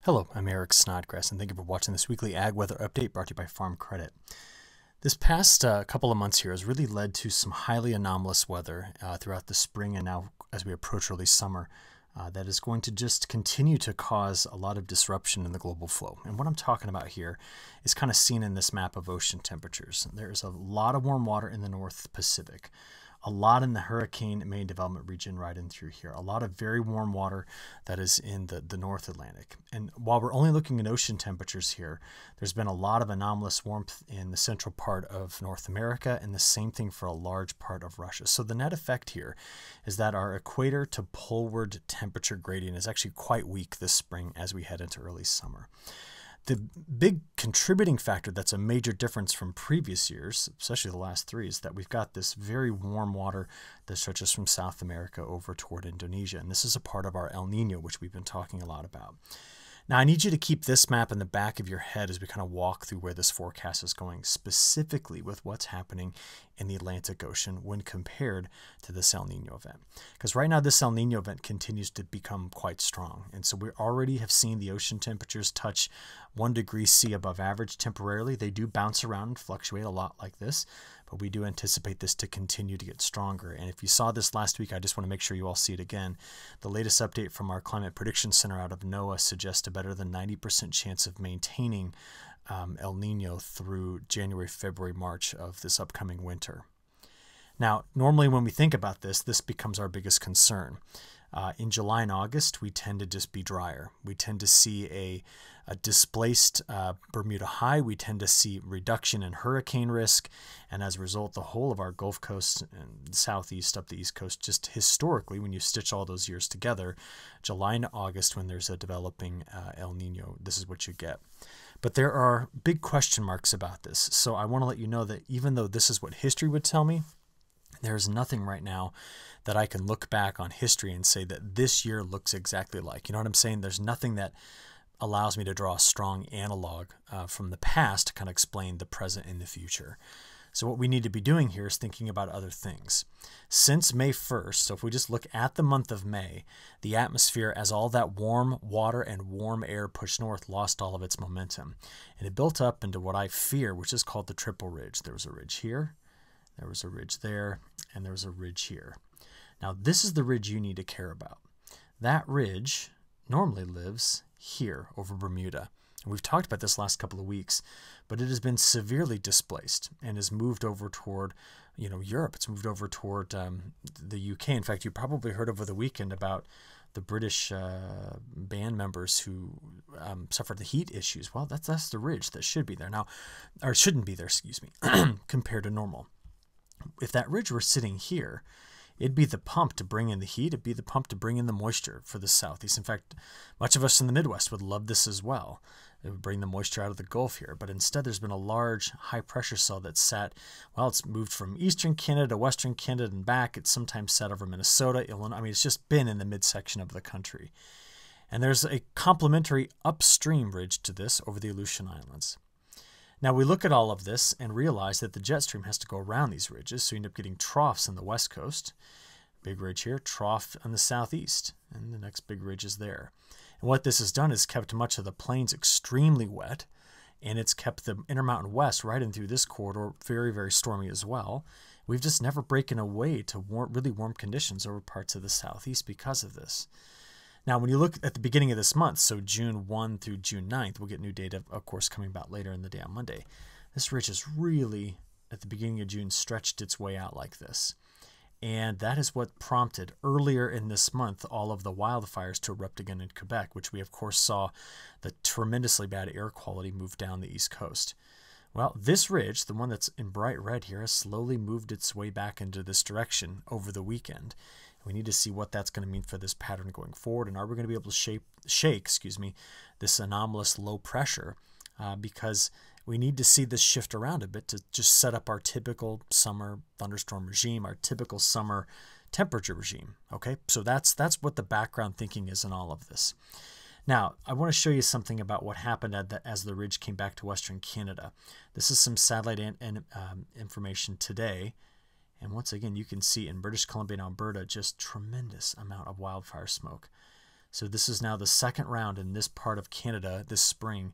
Hello, I'm Eric Snodgrass, and thank you for watching this weekly ag weather update brought to you by Farm Credit. This past couple of months here has really led to some highly anomalous weather throughout the spring and now as we approach early summer that is going to just continue to cause a lot of disruption in the global flow. And what I'm talking about here is kind of seen in this map of ocean temperatures. There's a lot of warm water in the North Pacific. A lot in the hurricane main development region right in through here. A lot of very warm water that is in the North Atlantic. And while we're only looking at ocean temperatures here, there's been a lot of anomalous warmth in the central part of North America and the same thing for a large part of Russia. So the net effect here is that our equator to poleward temperature gradient is actually quite weak this spring as we head into early summer. The big contributing factor that's a major difference from previous years, especially the last three, is that we've got this very warm water that stretches from South America over toward Indonesia. And this is a part of our El Nino, which we've been talking a lot about. Now, I need you to keep this map in the back of your head as we kind of walk through where this forecast is going, specifically with what's happening in the Atlantic Ocean when compared to this El Nino event. Because right now, this El Nino event continues to become quite strong. And so we already have seen the ocean temperatures touch 1 degree C above average temporarily. They do bounce around and fluctuate a lot like this, but we do anticipate this to continue to get stronger. And if you saw this last week, I just want to make sure you all see it again. The latest update from our Climate Prediction Center out of NOAA suggests a better than 90% chance of maintaining El Nino through January, February, March of this upcoming winter. Now, normally when we think about this, this becomes our biggest concern. In July and August, we tend to just be drier. We tend to see a displaced Bermuda high. We tend to see reduction in hurricane risk. And as a result, the whole of our Gulf Coast and southeast up the East Coast, just historically, when you stitch all those years together, July and August, when there's a developing El Nino, this is what you get. But there are big question marks about this. So I want to let you know that even though this is what history would tell me, there's nothing right now that I can look back on history and say that this year looks exactly like. You know what I'm saying? There's nothing that allows me to draw a strong analog from the past to kind of explain the present and the future. So what we need to be doing here is thinking about other things. Since May 1st, so if we just look at the month of May, the atmosphere, as all that warm water and warm air pushed north, lost all of its momentum. And it built up into what I fear, which is called the Triple Ridge. There was a ridge here, there was a ridge there, and there was a ridge here. Now, this is the ridge you need to care about. That ridge normally lives here over Bermuda. And we've talked about this last couple of weeks, but it has been severely displaced and has moved over toward, Europe. It's moved over toward the UK. In fact, you probably heard over the weekend about the British band members who suffered the heat issues. Well, that's the ridge that should be there now, or shouldn't be there, excuse me, compared to normal. If that ridge were sitting here, it'd be the pump to bring in the heat. It'd be the pump to bring in the moisture for the southeast. In fact, much of us in the Midwest would love this as well. It would bring the moisture out of the Gulf here. But instead, there's been a large high-pressure cell that's sat, well, it's moved from eastern Canada to western Canada and back. It's sometimes sat over Minnesota, Illinois. I mean, it's just been in the midsection of the country. And there's a complementary upstream ridge to this over the Aleutian Islands. Now we look at all of this and realize that the jet stream has to go around these ridges, so you end up getting troughs on the west coast, big ridge here, trough on the southeast, and the next big ridge is there. And what this has done is kept much of the plains extremely wet, and it's kept the Intermountain West right in through this corridor very, very stormy as well. We've just never broken away to really warm conditions over parts of the southeast because of this. Now, when you look at the beginning of this month, so June 1 through June 9th, we'll get new data, of course, coming about later in the day on Monday. This ridge has really, at the beginning of June, stretched its way out like this. And that is what prompted earlier in this month all of the wildfires to erupt again in Quebec, which we, of course, saw the tremendously bad air quality move down the East Coast. Well, this ridge, the one that's in bright red here, has slowly moved its way back into this direction over the weekend. We need to see what that's going to mean for this pattern going forward, and are we going to be able to shake this anomalous low pressure because we need to see this shift around a bit to just set up our typical summer thunderstorm regime, our typical summer temperature regime. Okay, so that's what the background thinking is in all of this. Now, I want to show you something about what happened as the ridge came back to Western Canada. This is some satellite information today. And once again, you can see in British Columbia and Alberta just tremendous amount of wildfire smoke. So this is now the second round in this part of Canada this spring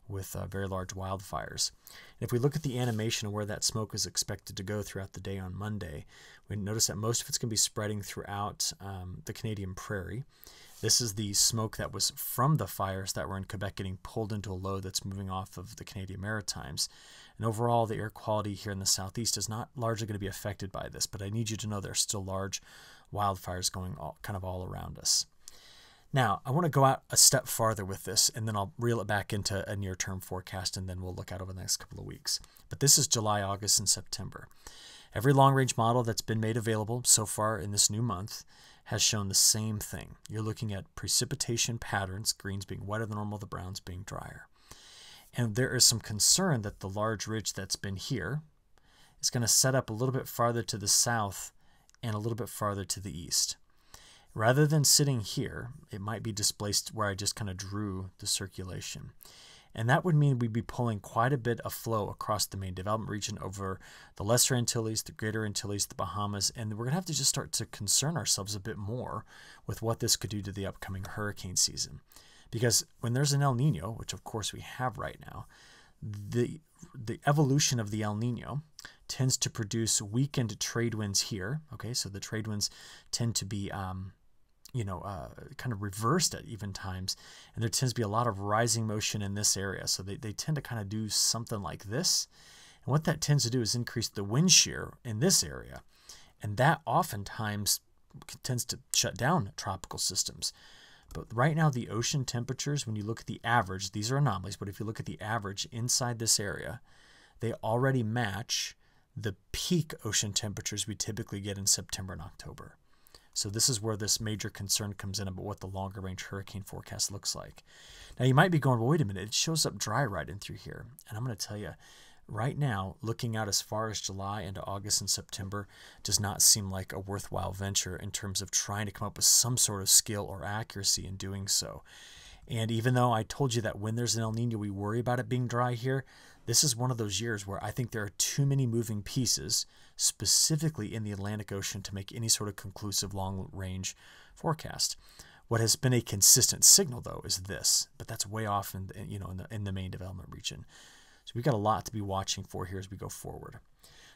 with very large wildfires. And if we look at the animation of where that smoke is expected to go throughout the day on Monday, we notice that most of it's going to be spreading throughout the Canadian prairie. This is the smoke that was from the fires that were in Quebec getting pulled into a low that's moving off of the Canadian Maritimes. And overall, the air quality here in the southeast is not largely going to be affected by this, but I need you to know there's still large wildfires going kind of all around us. Now, I want to go out a step farther with this, and then I'll reel it back into a near-term forecast, and then we'll look out over the next couple of weeks. But this is July, August, and September. Every long-range model that's been made available so far in this new month has shown the same thing. You're looking at precipitation patterns, greens being wetter than normal, the browns being drier. And there is some concern that the large ridge that's been here is going to set up a little bit farther to the south and a little bit farther to the east. Rather than sitting here, it might be displaced where I just kind of drew the circulation. And that would mean we'd be pulling quite a bit of flow across the main development region over the Lesser Antilles, the Greater Antilles, the Bahamas, and we're going to have to just start to concern ourselves a bit more with what this could do to the upcoming hurricane season. Because when there's an El Nino, which of course we have right now, the evolution of the El Nino tends to produce weakened trade winds here. Okay, so the trade winds tend to be kind of reversed at even times, and there tends to be a lot of rising motion in this area. So they tend to kind of do something like this. And what that tends to do is increase the wind shear in this area. And that oftentimes tends to shut down tropical systems. But right now, the ocean temperatures, when you look at the average, these are anomalies, but if you look at the average inside this area, they already match the peak ocean temperatures we typically get in September and October. So this is where this major concern comes in about what the longer range hurricane forecast looks like. Now you might be going, well, wait a minute, it shows up dry right in through here. And I'm going to tell you, right now, looking out as far as July into August and September does not seem like a worthwhile venture in terms of trying to come up with some sort of skill or accuracy in doing so. And even though I told you that when there's an El Nino, we worry about it being dry here, this is one of those years where I think there are too many moving pieces, specifically in the Atlantic Ocean, to make any sort of conclusive long-range forecast. What has been a consistent signal, though, is this, but that's way off in the main development region. So we've got a lot to be watching for here as we go forward.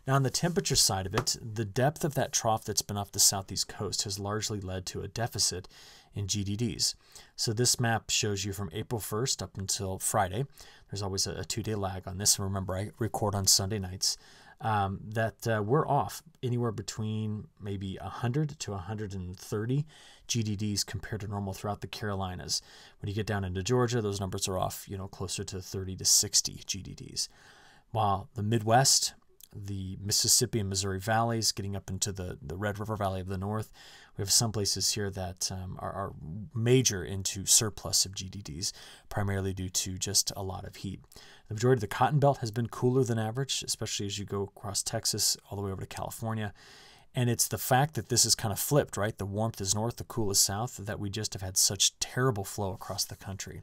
Now, on the temperature side of it, the depth of that trough that's been off the southeast coast has largely led to a deficit in GDDs. So this map shows you from April 1st up until Friday. There's always a 2-day lag on this. And remember, I record on Sunday nights. We're off anywhere between maybe 100 to 130 GDDs compared to normal throughout the Carolinas. When you get down into Georgia, those numbers are off, closer to 30 to 60 GDDs. While the Midwest, the Mississippi and Missouri valleys, getting up into the Red River Valley of the North, we have some places here that are major into surplus of GDDs, primarily due to just a lot of heat. The majority of the Cotton Belt has been cooler than average, especially as you go across Texas all the way over to California. And it's the fact that this is kind of flipped, right? The warmth is north, the cool is south, that we just have had such terrible flow across the country.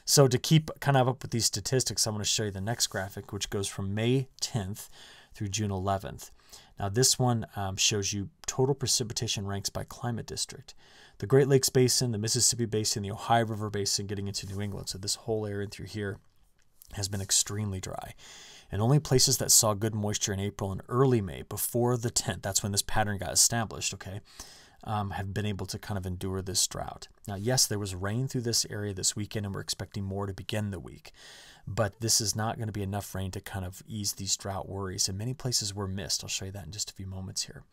So to keep kind of up with these statistics, I'm going to show you the next graphic, which goes from May 10th through June 11th. Now this one shows you total precipitation ranks by climate district. The Great Lakes Basin, the Mississippi Basin, the Ohio River Basin getting into New England. So this whole area through here has been extremely dry. And only places that saw good moisture in April and early May, before the 10th, that's when this pattern got established, okay, have been able to kind of endure this drought. Now, yes, there was rain through this area this weekend, and we're expecting more to begin the week. But this is not going to be enough rain to kind of ease these drought worries. And many places were missed. I'll show you that in just a few moments here.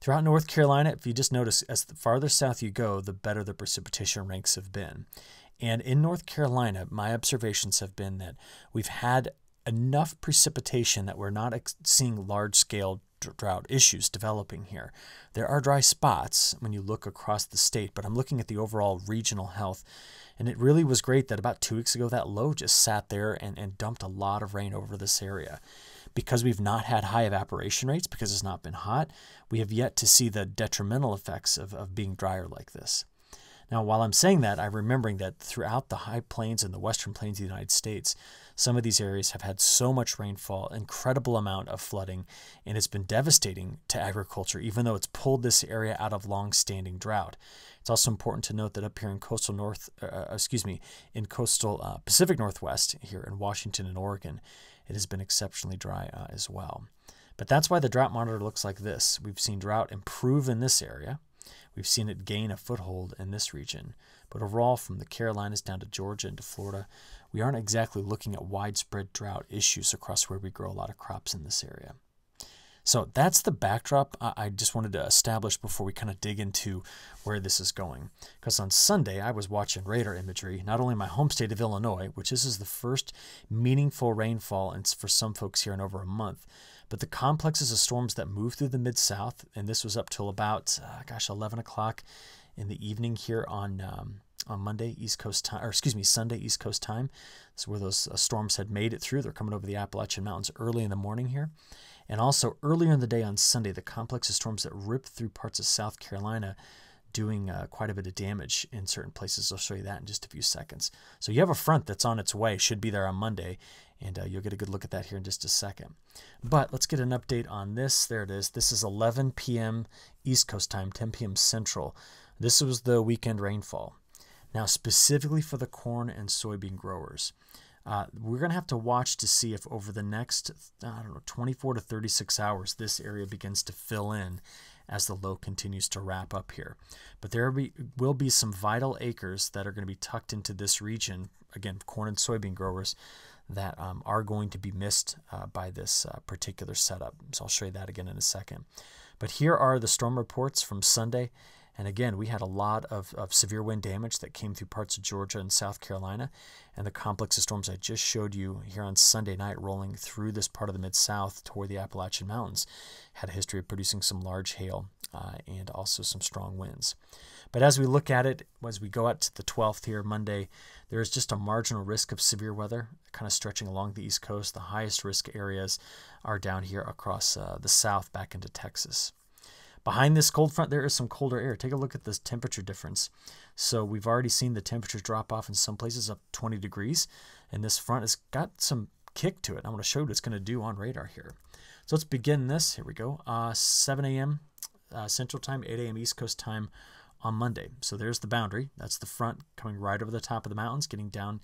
Throughout North Carolina, if you just notice, as the farther south you go, the better the precipitation ranks have been. And in North Carolina, my observations have been that we've had enough precipitation that we're not seeing large-scale drought issues developing here. There are dry spots when you look across the state, but I'm looking at the overall regional health, and it really was great that about 2 weeks ago that low just sat there and dumped a lot of rain over this area. Because we've not had high evaporation rates, because it's not been hot, we have yet to see the detrimental effects of being drier like this. Now, while I'm saying that, I'm remembering that throughout the high plains and the western plains of the United States, some of these areas have had so much rainfall, incredible amount of flooding, and it's been devastating to agriculture, even though it's pulled this area out of long-standing drought. It's also important to note that up here in coastal Pacific Northwest, here in Washington and Oregon, it has been exceptionally dry as well. But that's why the drought monitor looks like this. We've seen drought improve in this area. We've seen it gain a foothold in this region. But overall, from the Carolinas down to Georgia and to Florida, we aren't exactly looking at widespread drought issues across where we grow a lot of crops in this area. So that's the backdrop I just wanted to establish before we kind of dig into where this is going. Because on Sunday, I was watching radar imagery, not only in my home state of Illinois, which this is the first meaningful rainfall and for some folks here in over a month, but the complexes of storms that move through the Mid-South, and this was up till about, 11 o'clock in the evening here on Monday, East Coast time, Sunday, East Coast time. This is where those storms had made it through. They're coming over the Appalachian Mountains early in the morning here. And also earlier in the day on Sunday, the complex of storms that ripped through parts of South Carolina, doing quite a bit of damage in certain places. I'll show you that in just a few seconds. So you have a front that's on its way, should be there on Monday, and you'll get a good look at that here in just a second. But let's get an update on this. There it is. This is 11 p.m. East Coast time, 10 p.m. Central. This was the weekend rainfall. Now, specifically for the corn and soybean growers, we're going to have to watch to see if over the next, 24 to 36 hours, this area begins to fill in as the low continues to wrap up here. But there will be some vital acres that are going to be tucked into this region, again, corn and soybean growers, that are going to be missed by this particular setup. So I'll show you that again in a second. But here are the storm reports from Sunday. And again, we had a lot of severe wind damage that came through parts of Georgia and South Carolina. And the complex of storms I just showed you here on Sunday night rolling through this part of the Mid-South toward the Appalachian Mountains had a history of producing some large hail and also some strong winds. But as we look at it, as we go out to the 12th here, Monday, there is just a marginal risk of severe weather kind of stretching along the East Coast. The highest risk areas are down here across the south back into Texas. Behind this cold front, there is some colder air. Take a look at this temperature difference. So we've already seen the temperatures drop off in some places up 20 degrees, and this front has got some kick to it. I want to show you what it's going to do on radar here. So let's begin this. Here we go. 7 a.m. Central Time, 8 a.m. East Coast Time on Monday. So there's the boundary. That's the front coming right over the top of the mountains, getting down,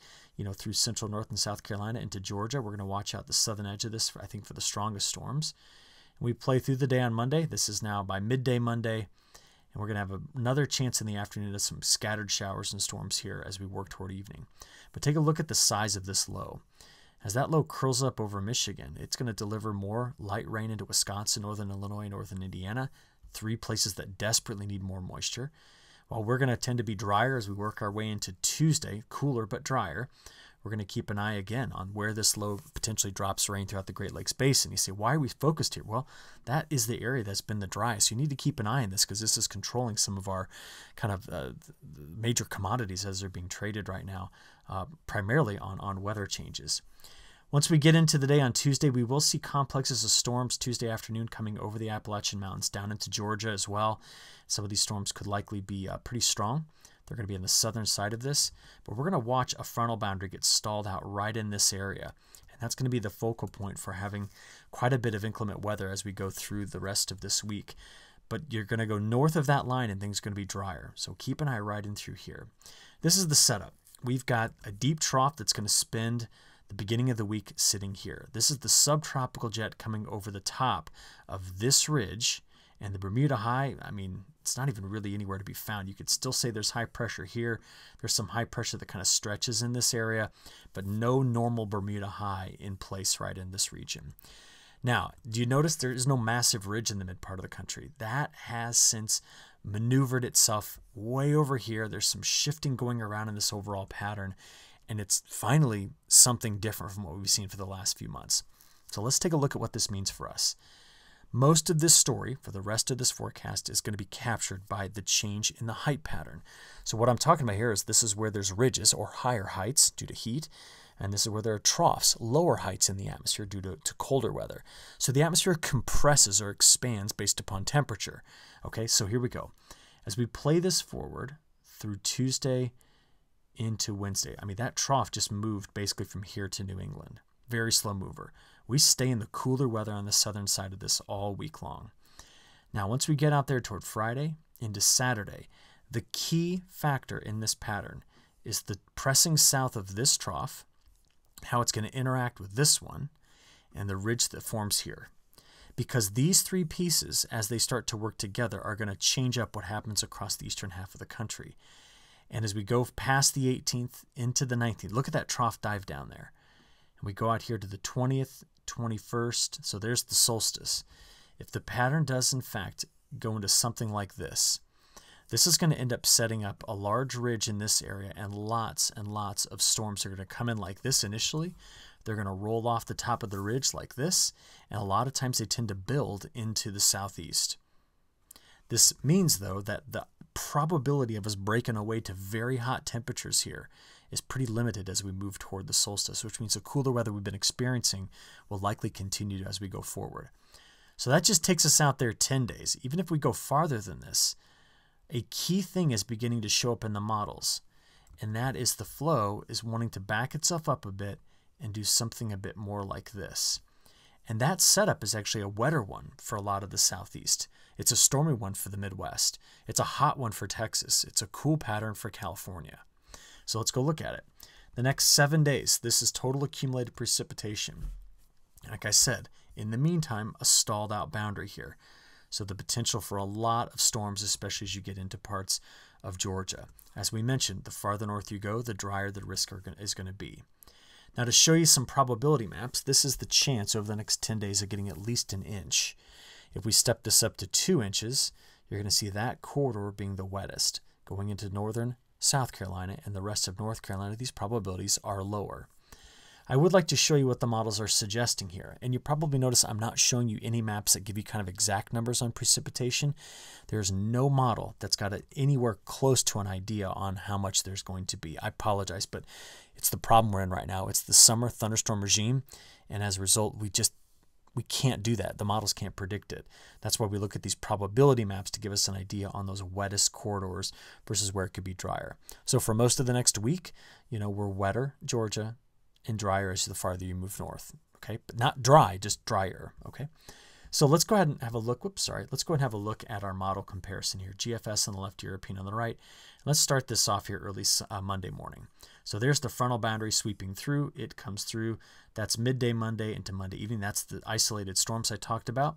through central North and South Carolina into Georgia. We're going to watch out the southern edge of this, I think, for the strongest storms. We play through the day on Monday. This is now by midday Monday, and we're going to have another chance in the afternoon of some scattered showers and storms here as we work toward evening. But take a look at the size of this low. As that low curls up over Michigan, it's going to deliver more light rain into Wisconsin, northern Illinois, northern Indiana, three places that desperately need more moisture. While we're going to tend to be drier as we work our way into Tuesday, cooler but drier, we're going to keep an eye again on where this low potentially drops rain throughout the Great Lakes Basin. You say, why are we focused here? Well, that is the area that's been the driest. You need to keep an eye on this because this is controlling some of our kind of major commodities as they're being traded right now, primarily on weather changes. Once we get into the day on Tuesday, we will see complexes of storms Tuesday afternoon coming over the Appalachian Mountains down into Georgia as well. Some of these storms could likely be pretty strong. They're going to be on the southern side of this, but we're going to watch a frontal boundary get stalled out right in this area. And that's going to be the focal point for having quite a bit of inclement weather as we go through the rest of this week. But you're going to go north of that line and things are going to be drier. So keep an eye right in through here. This is the setup. We've got a deep trough that's going to spend the beginning of the week sitting here. This is the subtropical jet coming over the top of this ridge. And the Bermuda High, I mean, it's not even really anywhere to be found. You could still say there's high pressure here. There's some high pressure that kind of stretches in this area, but no normal Bermuda High in place right in this region. Now, do you notice there is no massive ridge in the mid part of the country? That has since maneuvered itself way over here. There's some shifting going around in this overall pattern, and it's finally something different from what we've seen for the last few months. So let's take a look at what this means for us. Most of this story for the rest of this forecast is going to be captured by the change in the height pattern. So what I'm talking about here is this is where there's ridges or higher heights due to heat, and this is where there are troughs, lower heights in the atmosphere due to colder weather. So the atmosphere compresses or expands based upon temperature. Okay, so here we go. As we play this forward through Tuesday into Wednesday. I mean, that trough just moved basically from here to New England. Very slow mover. We stay in the cooler weather on the southern side of this all week long. Now, once we get out there toward Friday into Saturday, the key factor in this pattern is the pressing south of this trough, how it's going to interact with this one, and the ridge that forms here. Because these three pieces, as they start to work together, are going to change up what happens across the eastern half of the country. And as we go past the 18th into the 19th, look at that trough dive down there. And we go out here to the 20th, 21st, so there's the solstice. If the pattern does, in fact, go into something like this, this is going to end up setting up a large ridge in this area, and lots of storms are going to come in like this initially. They're going to roll off the top of the ridge like this, and a lot of times they tend to build into the southeast. This means, though, that the probability of us breaking away to very hot temperatures here is pretty limited as we move toward the solstice, which means the cooler weather we've been experiencing will likely continue as we go forward. So that just takes us out there 10 days. Even if we go farther than this, a key thing is beginning to show up in the models, and that is the flow is wanting to back itself up a bit and do something a bit more like this. And that setup is actually a wetter one for a lot of the southeast. It's a stormy one for the Midwest. It's a hot one for Texas. It's a cool pattern for California. So let's go look at it. The next 7 days, this is total accumulated precipitation. Like I said, in the meantime, a stalled out boundary here. So the potential for a lot of storms, especially as you get into parts of Georgia. As we mentioned, the farther north you go, the drier the risk is going to be. Now, to show you some probability maps, this is the chance over the next 10 days of getting at least an inch. If we step this up to 2 inches, you're going to see that corridor being the wettest. Going into northern South Carolina and the rest of North Carolina, these probabilities are lower. I would like to show you what the models are suggesting here. And you probably notice I'm not showing you any maps that give you kind of exact numbers on precipitation. There's no model that's got anywhere close to an idea on how much there's going to be. I apologize, but it's the problem we're in right now. It's the summer thunderstorm regime, and as a result, we can't do that. The models can't predict it. That's why we look at these probability maps to give us an idea on those wettest corridors versus where it could be drier. So for most of the next week, we're wetter, Georgia, and drier as the farther you move north. Okay, but not dry, just drier. Okay, so let's go ahead and have a look. Let's go ahead and have a look at our model comparison here. GFS on the left, European on the right. Let's start this off here early Monday morning. So there's the frontal boundary sweeping through. It comes through. That's midday Monday into Monday evening. That's the isolated storms I talked about.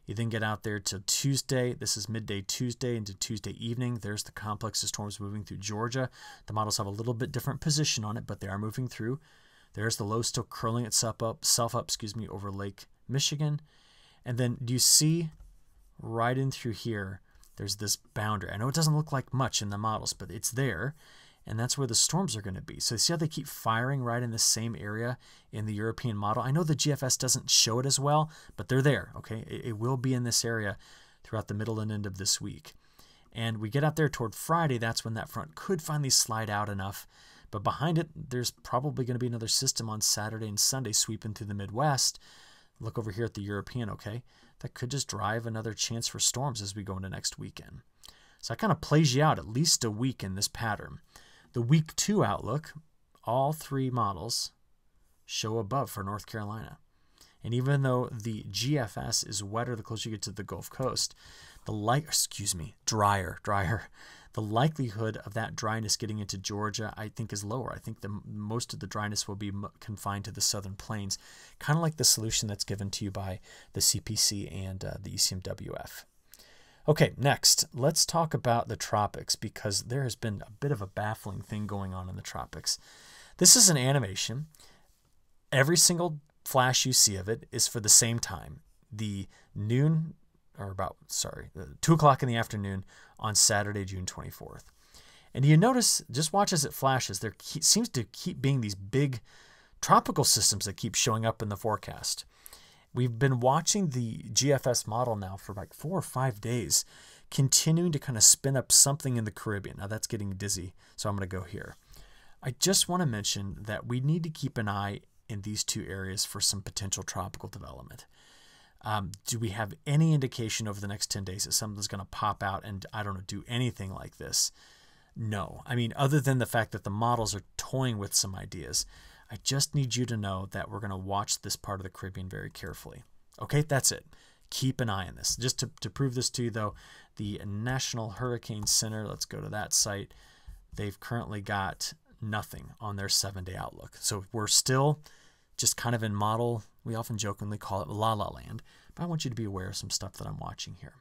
You then get out there to Tuesday. This is midday Tuesday into Tuesday evening. There's the complex of storms moving through Georgia. The models have a little bit different position on it, but they are moving through. There's the low still curling itself up, over Lake Michigan. And then do you see right in through here, there's this boundary. I know it doesn't look like much in the models, but it's there. And that's where the storms are going to be. So see how they keep firing right in the same area in the European model? I know the GFS doesn't show it as well, but they're there, okay? It will be in this area throughout the middle and end of this week. And we get out there toward Friday, that's when that front could finally slide out enough. But behind it, there's probably going to be another system on Saturday and Sunday sweeping through the Midwest. Look over here at the European, okay? That could just drive another chance for storms as we go into next weekend. So that kind of plays you out at least a week in this pattern. The week 2 outlook, all 3 models show above for North Carolina. And even though the GFS is wetter the closer you get to the Gulf Coast, drier. The likelihood of that dryness getting into Georgia, I think, is lower. I think most of the dryness will be confined to the southern plains, kind of like the solution that's given to you by the CPC and the ECMWF. Okay, next, let's talk about the tropics, because there has been a bit of a baffling thing going on in the tropics. This is an animation. Every single flash you see of it is for the same time, the 2 o'clock in the afternoon on Saturday, June 24th. And you notice, just watch as it flashes, there seems to keep being these big tropical systems that keep showing up in the forecast. We've been watching the GFS model now for like 4 or 5 days, continuing to kind of spin up something in the Caribbean. Now that's getting dizzy, so I'm going to go here. I just want to mention that we need to keep an eye in these 2 areas for some potential tropical development. Do we have any indication over the next 10 days that something's going to pop out and, I don't know, do anything like this? No. I mean, other than the fact that the models are toying with some ideas, I just need you to know that we're going to watch this part of the Caribbean very carefully. Okay, that's it. Keep an eye on this. Just to prove this to you, though, the National Hurricane Center, let's go to that site. They've currently got nothing on their 7-day outlook. So we're still just kind of in model, we often jokingly call it la-la land, but I want you to be aware of some stuff that I'm watching here.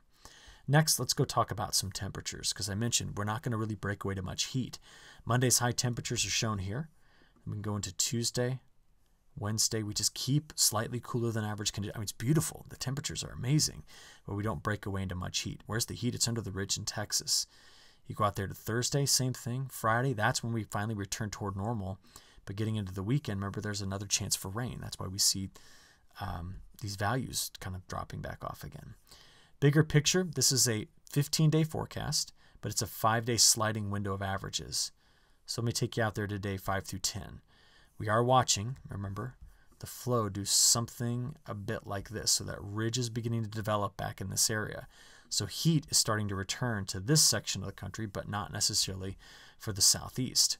Next, let's go talk about some temperatures, because I mentioned we're not going to really break away to much heat. Monday's high temperatures are shown here. We can go into Tuesday, Wednesday. We just keep slightly cooler than average conditions. I mean, it's beautiful. The temperatures are amazing, but we don't break away into much heat. Where's the heat? It's under the ridge in Texas. You go out there to Thursday, same thing. Friday, that's when we finally return toward normal. But getting into the weekend, remember, there's another chance for rain. That's why we see these values kind of dropping back off again. Bigger picture, this is a 15-day forecast, but it's a 5-day sliding window of averages. So let me take you out there today, 5 through 10. We are watching, remember, the flow do something a bit like this. So that ridge is beginning to develop back in this area. So heat is starting to return to this section of the country, but not necessarily for the southeast.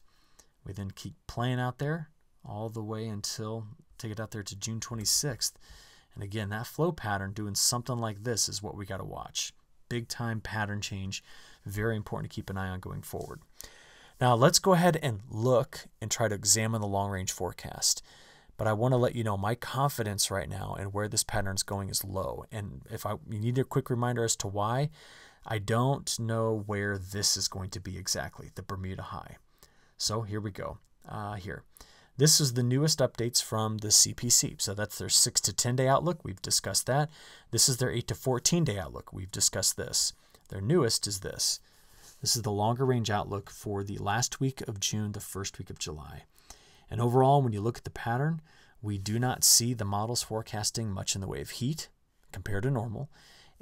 We then keep playing out there all the way until, take it out there to June 26th. And again, that flow pattern doing something like this is what we got to watch. Big time pattern change. Very important to keep an eye on going forward. Now let's go ahead and look and try to examine the long range forecast. But I want to let you know my confidence right now and where this pattern is going is low. And if you need a quick reminder as to why, I don't know where this is going to be exactly, the Bermuda High. So here we go. Here. This is the newest updates from the CPC. So that's their 6 to 10-day outlook. We've discussed that. This is their 8 to 14-day outlook. We've discussed this. Their newest is this. This is the longer range outlook for the last week of June, the first week of July. And overall, when you look at the pattern, we do not see the models forecasting much in the way of heat compared to normal.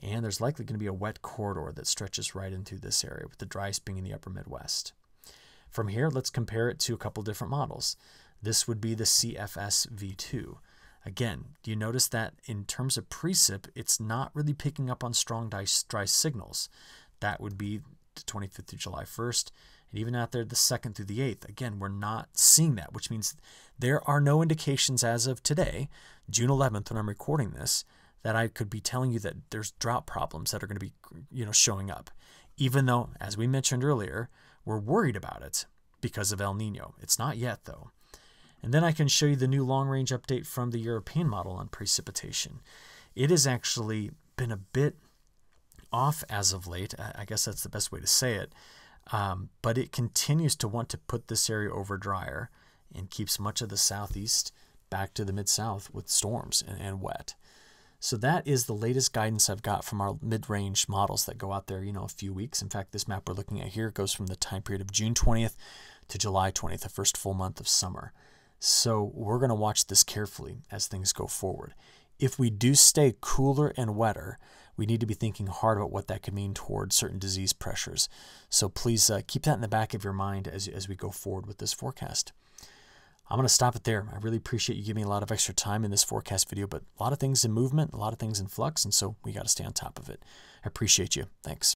And there's likely going to be a wet corridor that stretches right in through this area, with the driest being in the upper Midwest. From here, let's compare it to a couple different models. This would be the CFS V2. Again, do you notice that in terms of precip, it's not really picking up on strong dry signals. That would be the 25th through July 1st, and even out there the 2nd through the 8th. Again, we're not seeing that, which means there are no indications as of today, June 11th, when I'm recording this, that I could be telling you that there's drought problems that are going to be, showing up. Even though, as we mentioned earlier, we're worried about it because of El Nino. It's not yet, though. And then I can show you the new long-range update from the European model on precipitation. It has actually been a bit off as of late. I guess that's the best way to say it. But it continues to want to put this area over drier and keeps much of the southeast back to the mid-south with storms and wet. So that is the latest guidance I've got from our mid-range models that go out there, a few weeks. In fact, this map we're looking at here goes from the time period of June 20th to July 20th, the first full month of summer. So we're going to watch this carefully as things go forward. If we do stay cooler and wetter, we need to be thinking hard about what that could mean towards certain disease pressures. So please keep that in the back of your mind as we go forward with this forecast. I'm going to stop it there. I really appreciate you giving me a lot of extra time in this forecast video, but a lot of things in movement, a lot of things in flux, and so we got to stay on top of it. I appreciate you. Thanks.